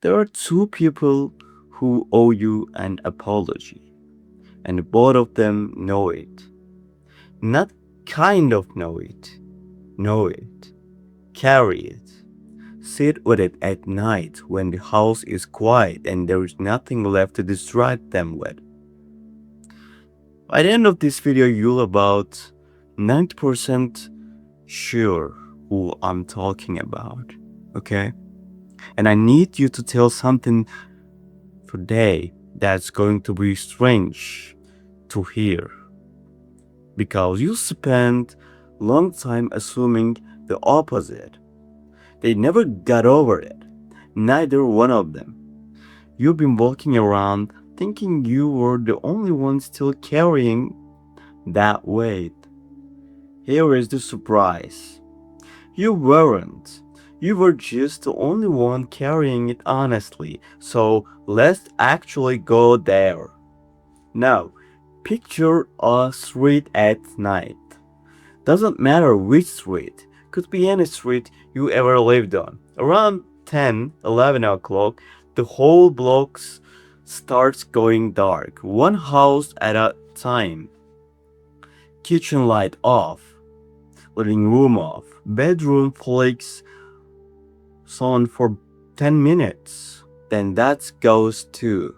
There are two people who owe you an apology, and both of them know it. Not kind of know it, carry it. Sit with it at night when the house is quiet and there is nothing left to distract them with. By the end of this video, you'll about 90% sure who I'm talking about. Okay? And I need you to tell something today that's going to be strange to hear. Because you spent long time assuming the opposite. They never got over it. Neither one of them. You've been walking around thinking you were the only one still carrying that weight. Here is the surprise. You weren't. You were just the only one carrying it honestly. So let's actually go there. Now, picture a street at night. Doesn't matter which street. Could be any street you ever lived on. Around 10, 11 o'clock, the whole block starts going dark. One house at a time. Kitchen light off. Living room off. Bedroom flicks on for 10 minutes. Then that goes too.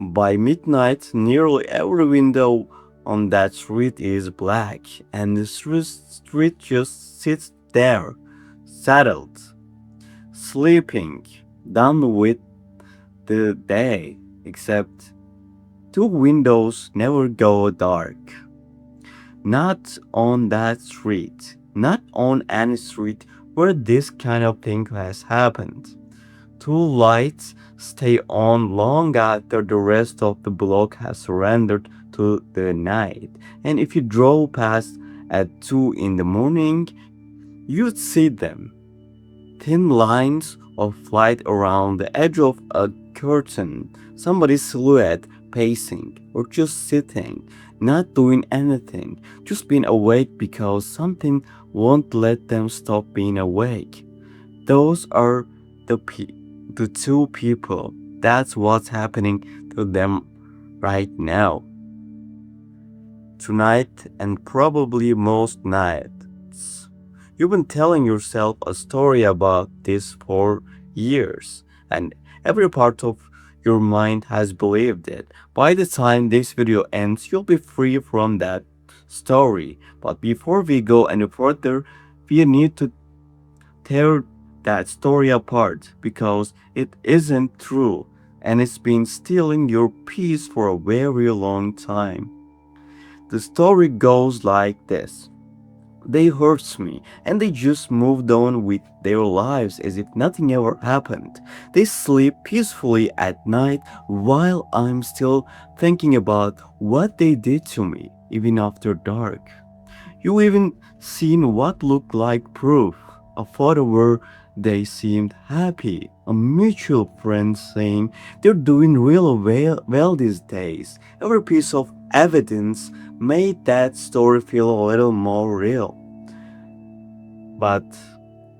By midnight, nearly every window on that street is black, and the street just sits there, settled, sleeping, done with the day, except two windows never go dark. Not on that street, not on any street where this kind of thing has happened. Two lights stay on long after the rest of the block has surrendered to the night. And if you drove past at 2 in the morning, you'd see them. Thin lines of light around the edge of a curtain, somebody's silhouette pacing or just sitting, not doing anything, just being awake because something won't let them stop being awake. Those are the two people. That's what's happening to them right now. Tonight and probably most nights. You've been telling yourself a story about this for years, and every part of your mind has believed it. By the time this video ends, you'll be free from that story. But before we go any further, we need to tear that story apart because it isn't true and it's been stealing your peace for a very long time. The story goes like this. They hurt me and they just moved on with their lives as if nothing ever happened. They sleep peacefully at night while I'm still thinking about what they did to me, even after dark. You even seen what looked like proof, a photo where they seemed happy, a mutual friend saying they're doing real well these days. Every piece of evidence made that story feel a little more real. But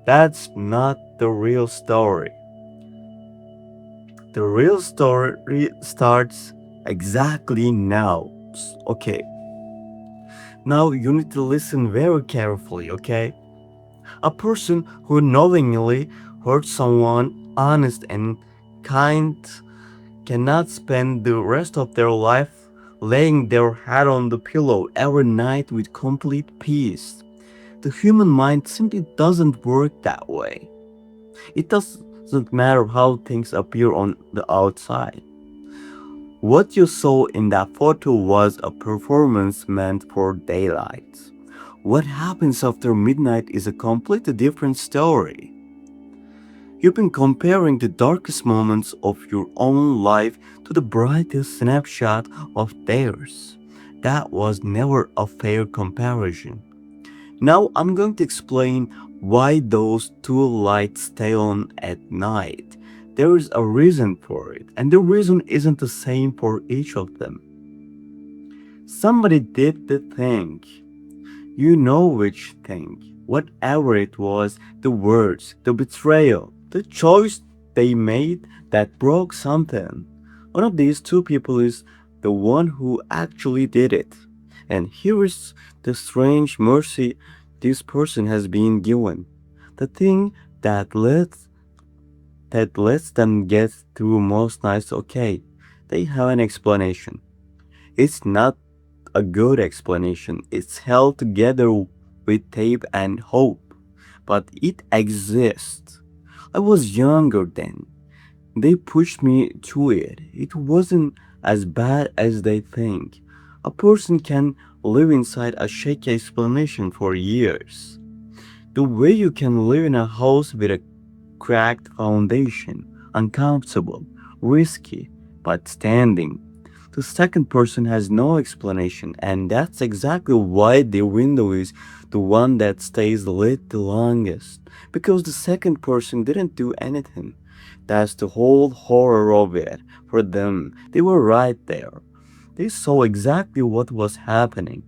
that's not the real story. The real story starts exactly now. Okay, now you need to listen very carefully, okay? A person who knowingly hurts someone honest and kind cannot spend the rest of their life laying their head on the pillow every night with complete peace. The human mind simply doesn't work that way. It doesn't matter how things appear on the outside. What you saw in that photo was a performance meant for daylight. What happens after midnight is a completely different story. You've been comparing the darkest moments of your own life to the brightest snapshot of theirs. That was never a fair comparison. Now I'm going to explain why those two lights stay on at night. There is a reason for it, and the reason isn't the same for each of them. Somebody did the thing. You know which thing. Whatever it was, the words, the betrayal, the choice they made that broke something. One of these two people is the one who actually did it. And here is the strange mercy this person has been given. The thing that lets them get through most nights okay. They have an explanation. It's not a good explanation. It's held together with tape and hope. But it exists. I was younger then. They pushed me to it. It wasn't as bad as they think. A person can live inside a shaky explanation for years. The way you can live in a house with a cracked foundation, uncomfortable, risky, but standing. The second person has no explanation, and that's exactly why the window is the one that stays lit the longest. Because the second person didn't do anything. That's the whole horror of it. For them, they were right there. They saw exactly what was happening.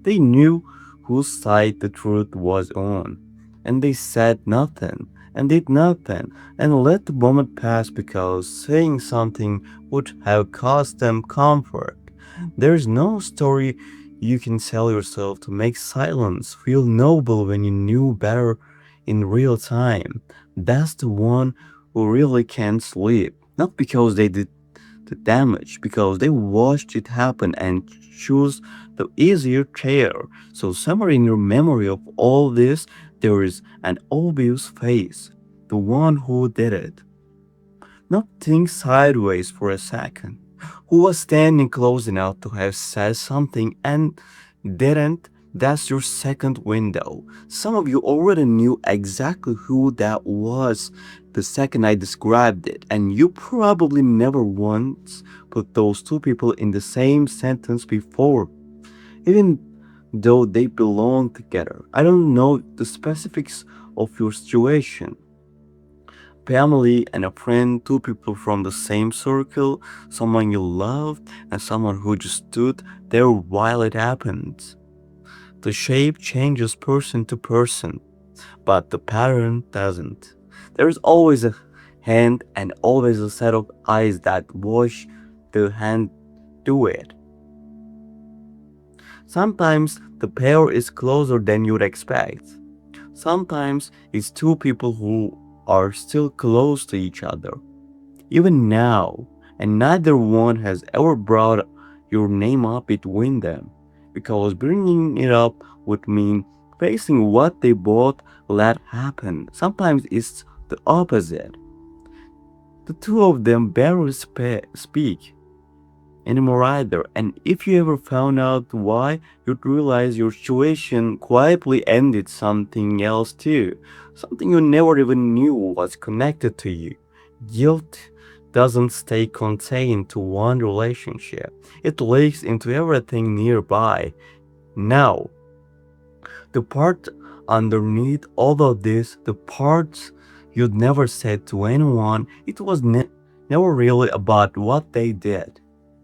They knew whose side the truth was on, and they said nothing, and did nothing, and let the moment pass because saying something would have cost them comfort. There is no story you can tell yourself to make silence feel noble when you knew better in real time. That's the one who really can't sleep. Not because they did the damage because they watched it happen and choose the easier chair. So somewhere in your memory of all this, there is an obvious face, the one who did it. Not think sideways for a second. Who was standing close enough to have said something and didn't? That's your second window. Some of you already knew exactly who that was the second I described it, and you probably never once put those two people in the same sentence before, even though they belong together. I don't know the specifics of your situation, family and a friend, two people from the same circle, someone you loved, and someone who just stood there while it happened. The shape changes person to person, but the pattern doesn't. There's always a hand and always a set of eyes that watch the hand do it. Sometimes the pair is closer than you'd expect. Sometimes it's two people who are still close to each other, even now, and neither one has ever brought your name up between them, because bringing it up would mean facing what they both let happen. Sometimes it's the opposite. The two of them barely speak anymore either, and if you ever found out why, you'd realize your situation quietly ended something else too, something you never even knew was connected to you. Guilt doesn't stay contained to one relationship, it leaks into everything nearby. Now, the part underneath all of this, the parts you'd never said to anyone, it was never really about what they did.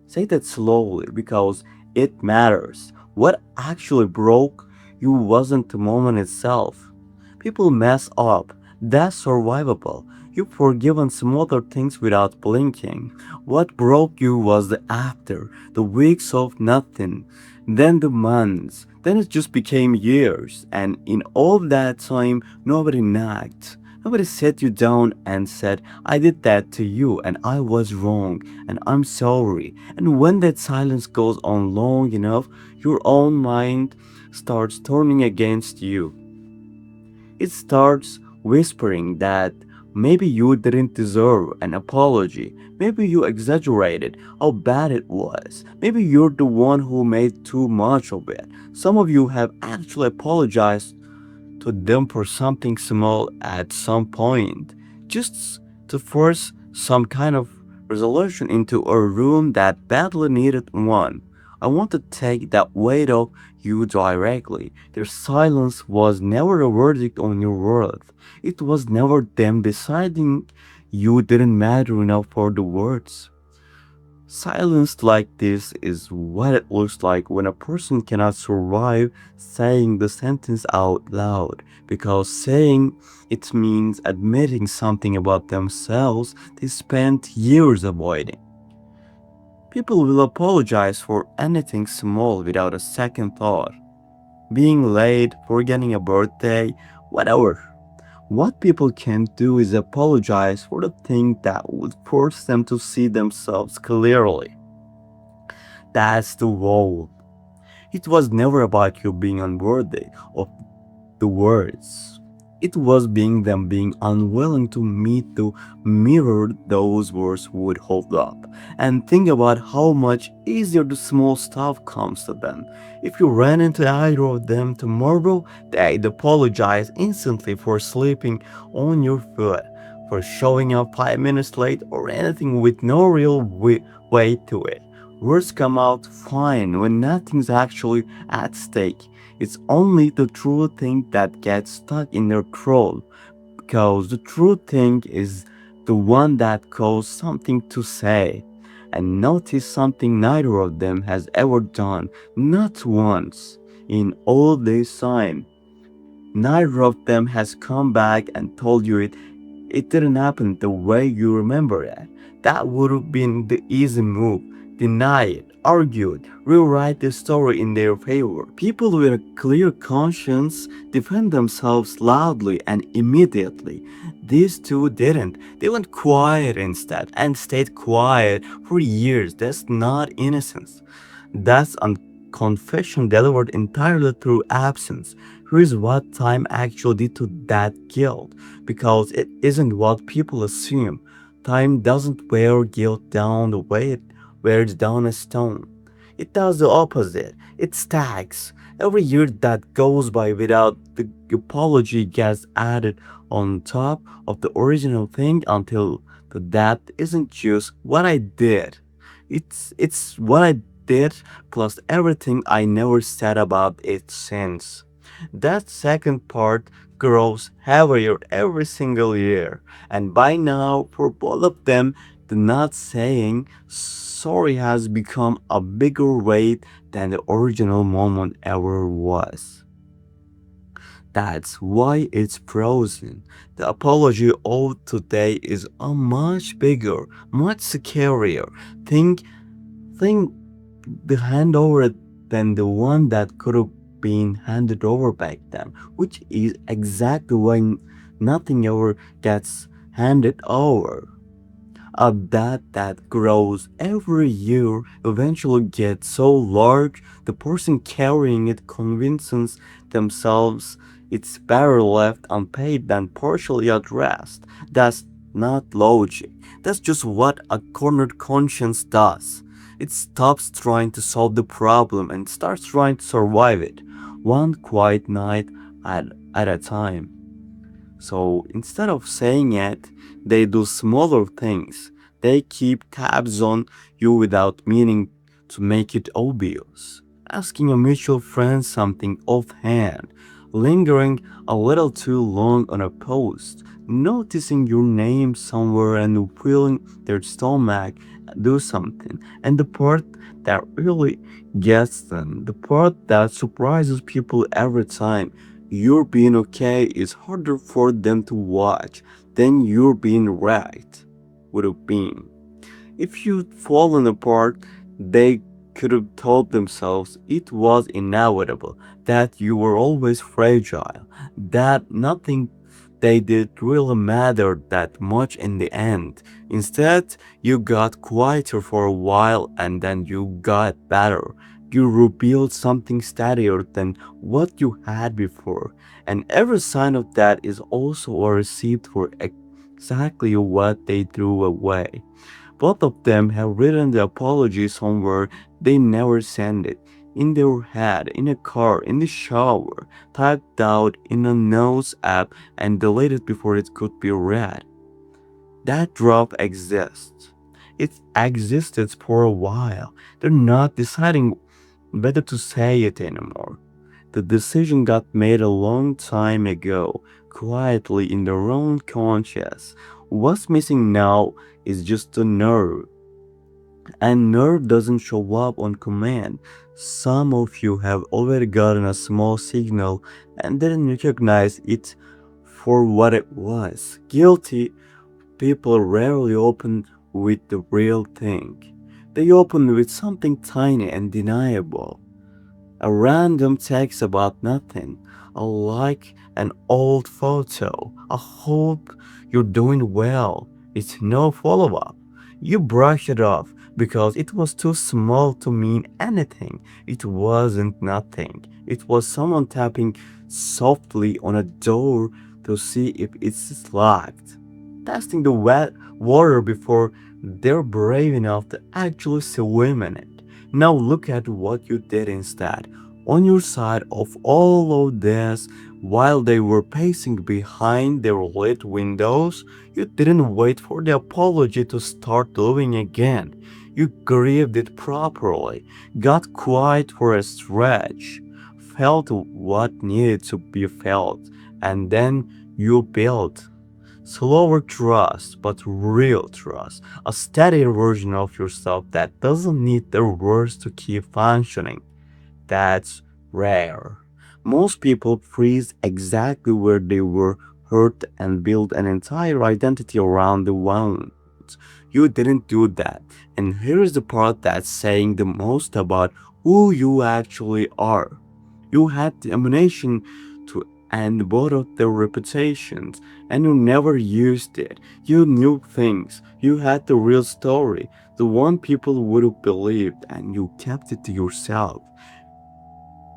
Say that slowly because it matters. What actually broke you wasn't the moment itself. People mess up. That's survivable. You've forgiven some other things without blinking. What broke you was the after, the weeks of nothing, then the months, then it just became years, and in all that time, nobody nagged. Nobody sat you down and said, I did that to you and I was wrong and I'm sorry. And when that silence goes on long enough, your own mind starts turning against you. It starts whispering that maybe you didn't deserve an apology. Maybe you exaggerated how bad it was. Maybe you're the one who made too much of it. Some of you have actually apologized to them for something small at some point, just to force some kind of resolution into a room that badly needed one. I want to take that weight off you directly. Their silence was never a verdict on your worth. It was never them deciding you didn't matter enough for the words. Silence like this is what it looks like when a person cannot survive saying the sentence out loud, because saying it means admitting something about themselves they spent years avoiding. People will apologize for anything small without a second thought. Being late, forgetting a birthday, whatever. What people can't do is apologize for the thing that would force them to see themselves clearly. That's the role. It was never about you being unworthy of the words. It was being unwilling to meet the mirror those words would hold up. And think about how much easier the small stuff comes to them. If you ran into either of them tomorrow, they'd apologize instantly for sleeping on your foot, for showing up 5 minutes late, or anything with no real weight to it. Words come out fine when nothing's actually at stake. It's only the true thing that gets stuck in their throat, because the true thing is the one that caused something to say. And notice something neither of them has ever done, not once, in all this time. Neither of them has come back and told you it didn't happen the way you remember it. That would have been the easy move. Deny it, argue it, rewrite the story in their favor. People with a clear conscience defend themselves loudly and immediately. These two didn't. They went quiet instead and stayed quiet for years. That's not innocence. That's a confession delivered entirely through absence. Here's what time actually did to that guilt, because it isn't what people assume. Time doesn't wear guilt down the way it wears down a stone. It does the opposite. It stacks. Every year that goes by without the apology gets added on top of the original thing until the depth isn't just what I did. It's what I did plus everything I never said about it since. That second part grows heavier every single year, and by now, for both of them, the not saying sorry has become a bigger weight than the original moment ever was. That's why it's frozen. The apology owed today is a much bigger, much scarier. Think, think the handover than the one that could have been handed over back then, which is exactly why nothing ever gets handed over. A debt that grows every year eventually gets so large the person carrying it convinces themselves it's better left unpaid than partially addressed. That's not logic. That's just what a cornered conscience does. It stops trying to solve the problem and starts trying to survive it, one quiet night at a time. So instead of saying it, they do smaller things. They keep tabs on you without meaning to make it obvious. Asking a mutual friend something offhand, lingering a little too long on a post, noticing your name somewhere and feeling their stomach do something. And the part that really gets them, the part that surprises people every time, your being okay is harder for them to watch than your being right would have been. If you'd fallen apart, they could have told themselves it was inevitable, that you were always fragile, that nothing they did really mattered that much in the end. Instead, you got quieter for a while and then you got better. You revealed something steadier than what you had before, and every sign of that is also a receipt for exactly what they threw away. Both of them have written the apology somewhere they never sent it. In their head, in a car, in the shower, typed out in a notes app and deleted before it could be read. That drop exists. It existed for a while. They're not deciding whether to say it anymore. The decision got made a long time ago, quietly in their own conscience. What's missing now is just the nerve. And nerve doesn't show up on command. Some of you have already gotten a small signal and didn't recognize it for what it was. Guilty people rarely open with the real thing. They open with something tiny and deniable. A random text about nothing, a like an old photo, a hope you're doing well. It's no follow up. You brush it off because it was too small to mean anything. It wasn't nothing. It was someone tapping softly on a door to see if it's locked, testing the wet water before they're brave enough to actually swim in it. Now look at what you did instead. On your side of all of this, while they were pacing behind their lit windows, you didn't wait for the apology to start living again. You grieved it properly, got quiet for a stretch, felt what needed to be felt, and then you built slower trust, but real trust. A steadier version of yourself that doesn't need the words to keep functioning. That's rare. Most people freeze exactly where they were hurt and build an entire identity around the wound. You didn't do that. And here's the part that's saying the most about who you actually are. You had the ammunition to end both of their reputations, and you never used it. You knew things. You had the real story, the one people would have believed, and you kept it to yourself.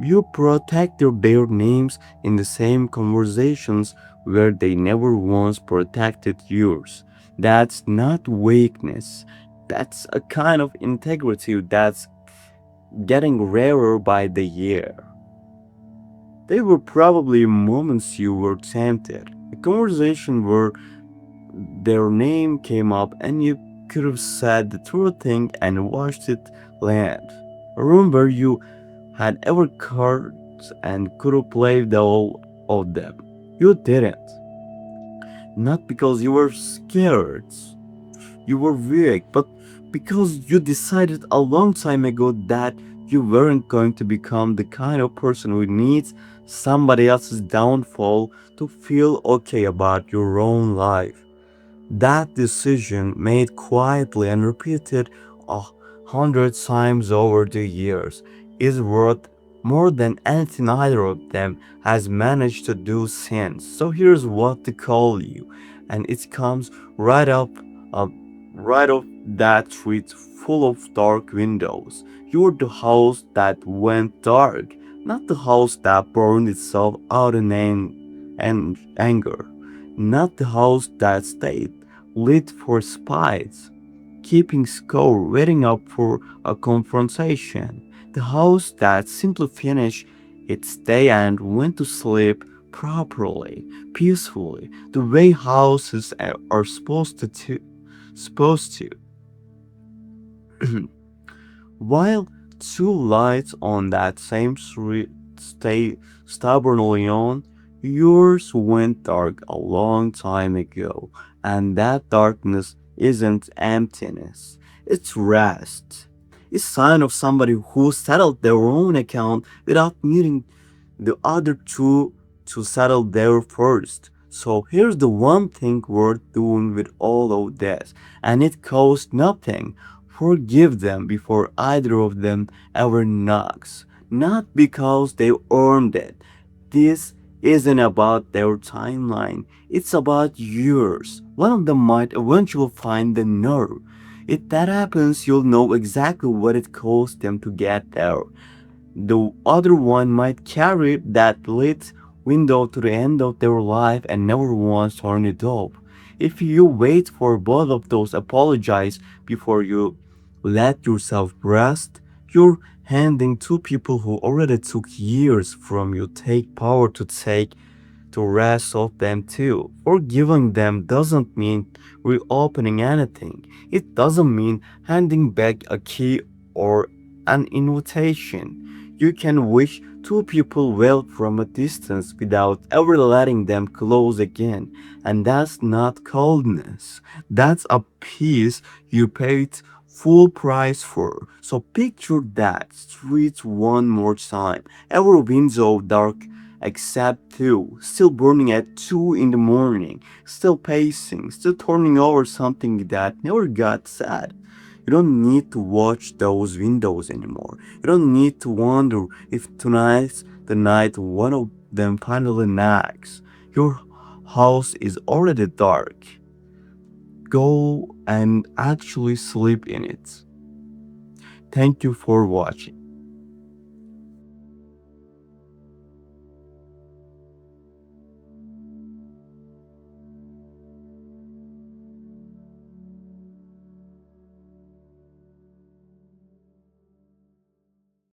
You protected their names in the same conversations where they never once protected yours. That's not weakness. That's a kind of integrity that's getting rarer by the year. There were probably moments you were tempted. A conversation where their name came up and you could have said the true thing and watched it land. A room where you had ever cards and could have played all of them. You didn't. Not because you were scared, you were weak, but because you decided a long time ago that you weren't going to become the kind of person who needs somebody else's downfall to feel okay about your own life. That decision, made quietly and repeated 100 times over the years, is worth more than anything either of them has managed to do since. So here's what to call you, and it comes up, right off that street full of dark windows. You're the house that went dark, not the house that burned itself out in anger, not the house that stayed lit for spies, keeping score, waiting up for a confrontation. The house that simply finished its day and went to sleep properly, peacefully, the way houses are supposed to. While two lights on that same street stay stubbornly on, yours went dark a long time ago, and that darkness isn't emptiness, it's rest. It's sign of somebody who settled their own account without needing the other two to settle there first. So here's the one thing worth doing with all of this, and it costs nothing. Forgive them before either of them ever knocks. Not because they earned it. This isn't about their timeline, it's about yours. One of them might eventually find the nerve. If that happens, you'll know exactly what it cost them to get there. The other one might carry that lit window to the end of their life and never once turn it off. If you wait for both of those apologize before you let yourself rest, you're handing two people who already took years from you take power to take to rest of them too. Forgiving them doesn't mean reopening anything. It doesn't mean handing back a key or an invitation. You can wish two people well from a distance without ever letting them close again. And that's not coldness. That's a peace you paid full price for. So picture that streets one more time. Every window dark except two, still burning at 2 in the morning, still pacing, still turning over something that never got said. You don't need to watch those windows anymore. You don't need to wonder if tonight's the night one of them finally knocks. Your house is already dark. Go and actually sleep in it. Thank you for watching.